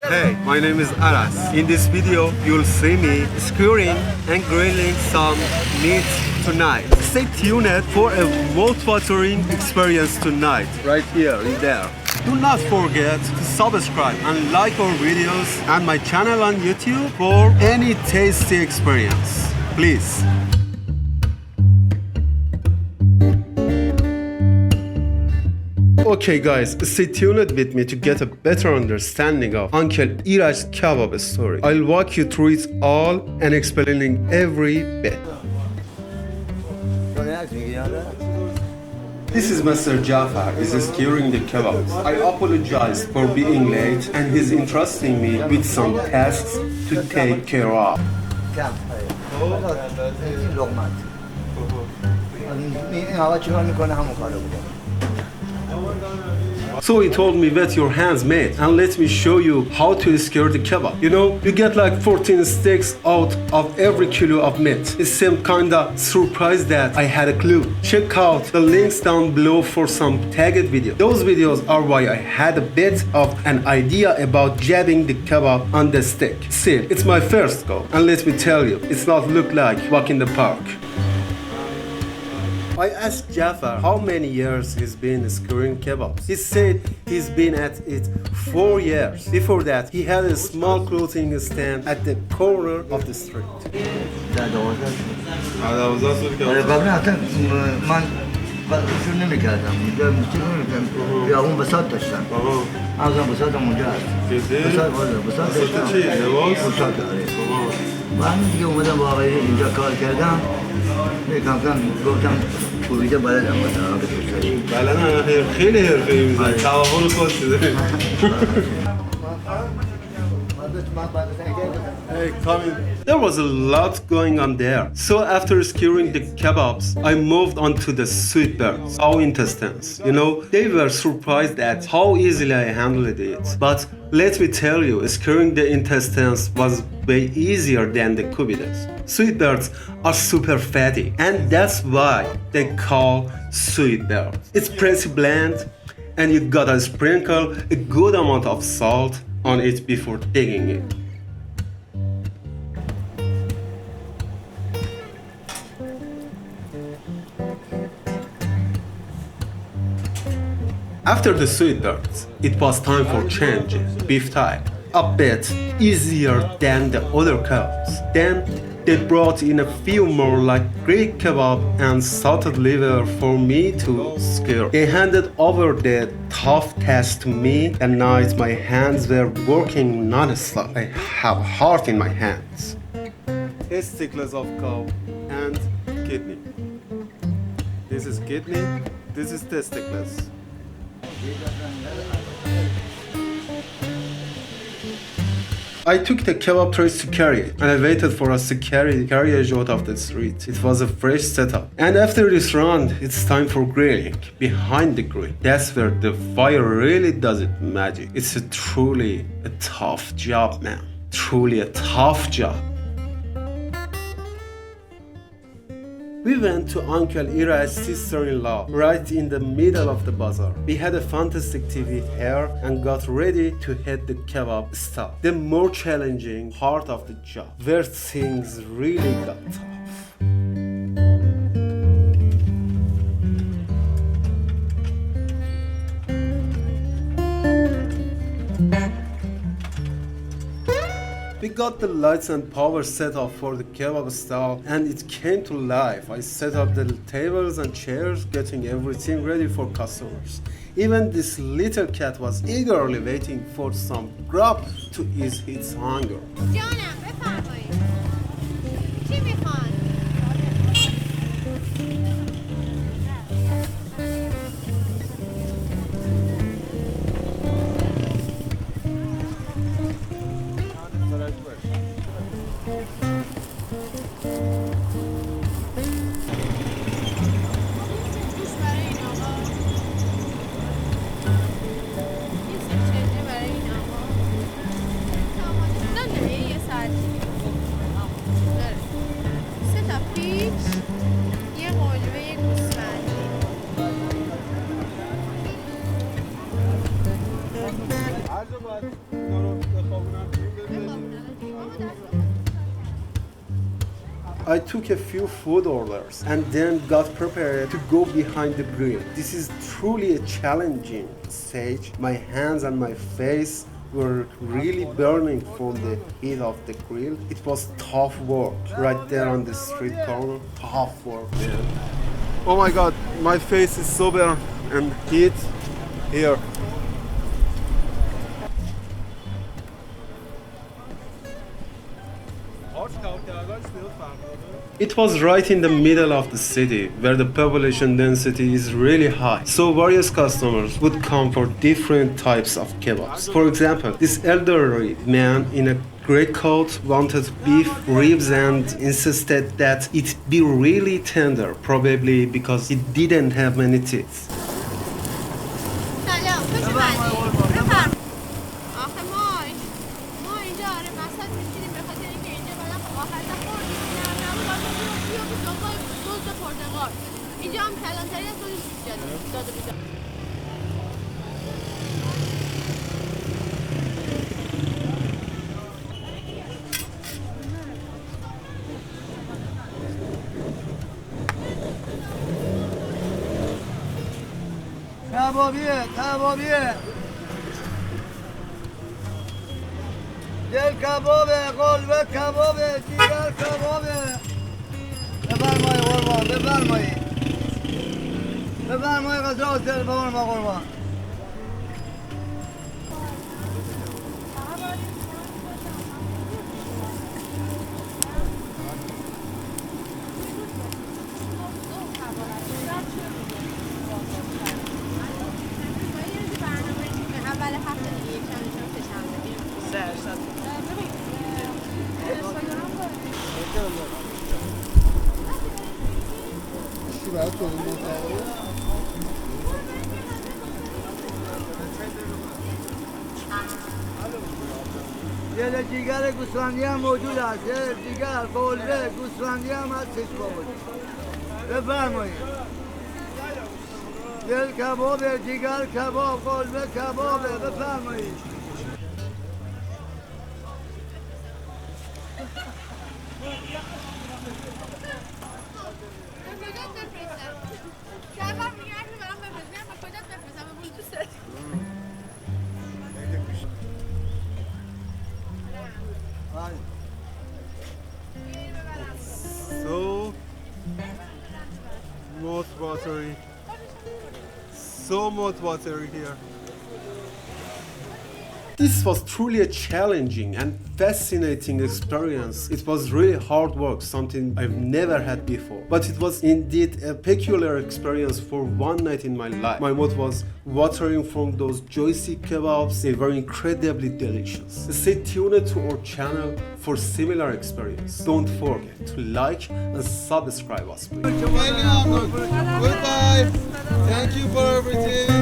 Hey, my name is Aras. In this video, you'll see me skewering and grilling some meat tonight. Stay tuned for a mouth-watering experience tonight, right here in there. Do not forget to subscribe and like our videos and my channel on YouTube for any tasty experience. Please. Okay guys, stay tuned with me to get a better understanding of Uncle Ira's kebab story. I'll walk you through it all and explaining every bit. This is Mr. Jafar, he's skewering the kebabs. I apologize for being late and he's entrusting me with some tasks to take care of. So he told me, wet your hands, mate, and let me show you how to skewer the kebab. You know, you get like 14 sticks out of every kilo of meat. It seemed kinda surprised that I had a clue. Check out the links down below for some tagged videos. Those videos are why I had a bit of an idea about jabbing the kebab on the stick. Still, it's my first go, and let me tell you, it's not look like walk in the park. I asked Jafar how many years he's been skewering kebabs. He said he's been at it 4 years. Before that, he had a small clothing stand at the corner of the street. من دیگه اومدم با آقای اینجا کار کردم کم کم گفتم کوبیده بلدم مثلا که توشتری بلدم خیلی حرفه‌ای میزنی توافل خود شده Hey, come in. There was a lot going on there. So after skewering the kebabs, I moved on to the sweet birds, our intestines. You know, they were surprised at how easily I handled it. But let me tell you, skewering the intestines was way easier than the cubides. Sweet birds are super fatty, and that's why they call sweet birds. It's pretty bland, and you gotta sprinkle a good amount of salt on it before digging it. After the sweet birds, it was time for changing beef type. A bit easier than the other kebabs. Then they brought in a few more like Greek kebab and salted liver for me to skewer. They handed over the tough task to me. That night my hands were working non-stop. I have heart in my hands. Testicles of cow and kidney. This is kidney, this is testicles. I took the kebab trays to carry it, and I waited for us to carry it out of the street. It was a fresh setup. And after this round, it's time for grilling. Behind the grill, that's where the fire really does its magic. It's truly a tough job, man. Truly a tough job. We went to Uncle Ira's sister-in-law right in the middle of the bazaar. We had a fantastic TV here and got ready to hit the kebab stop. The more challenging part of the job, where things really got tough. We got the lights and power set up for the kebab stall and it came to life. I set up the tables and chairs, getting everything ready for customers. Even this little cat was eagerly waiting for some grub to ease its hunger. جانم بفرمایید. چی میخوان؟ سه تا پیچ، یه قلوه، I took a few food orders and then got prepared to go behind the grill. This is truly a challenging stage. My hands and my face were really burning from the heat of the grill. It was tough work right there on the street corner. Tough work, man. Oh my god, my face is so burned and heat here. It was right in the middle of the city where the population density is really high. So various customers would come for different types of kebabs. For example, this elderly man in a gray coat wanted beef ribs and insisted that it be really tender, probably because it didn't have many teeth. سلام خوش اومدید بفرم آخه ما اینجا آره وسط میشینیم به خاطر اینکه اینجا بعدا خب آخرش خوردیم نرم نبود آخه بیا به سوقای دوز پرتقال اینجا هم کلانتری از دوز داده بیدار کبابیه دل کبابه قلبه کبابه دیگر کبابه بفرمایید قربان بفرمایید غذا حاضر بفرمایید قربان اول هفته دیگه یکشنبه سه‌شنبه دل جیگر گوسفندی هم موجود است جیگر قلبه گوسفندی هم هستش بفرمایید دل کبابه جیگر کباب قلبه کبابه بفرمایید So mouthwatering. So mouthwatering here. This was truly a challenging and fascinating experience. It was really hard work, something I've never had before. But it was indeed a peculiar experience for one night in my life. My mouth was watering from those juicy kebabs. They were incredibly delicious. Stay tuned to our channel for similar experience. Don't forget to like and subscribe us, please. Goodbye. Thank you for everything.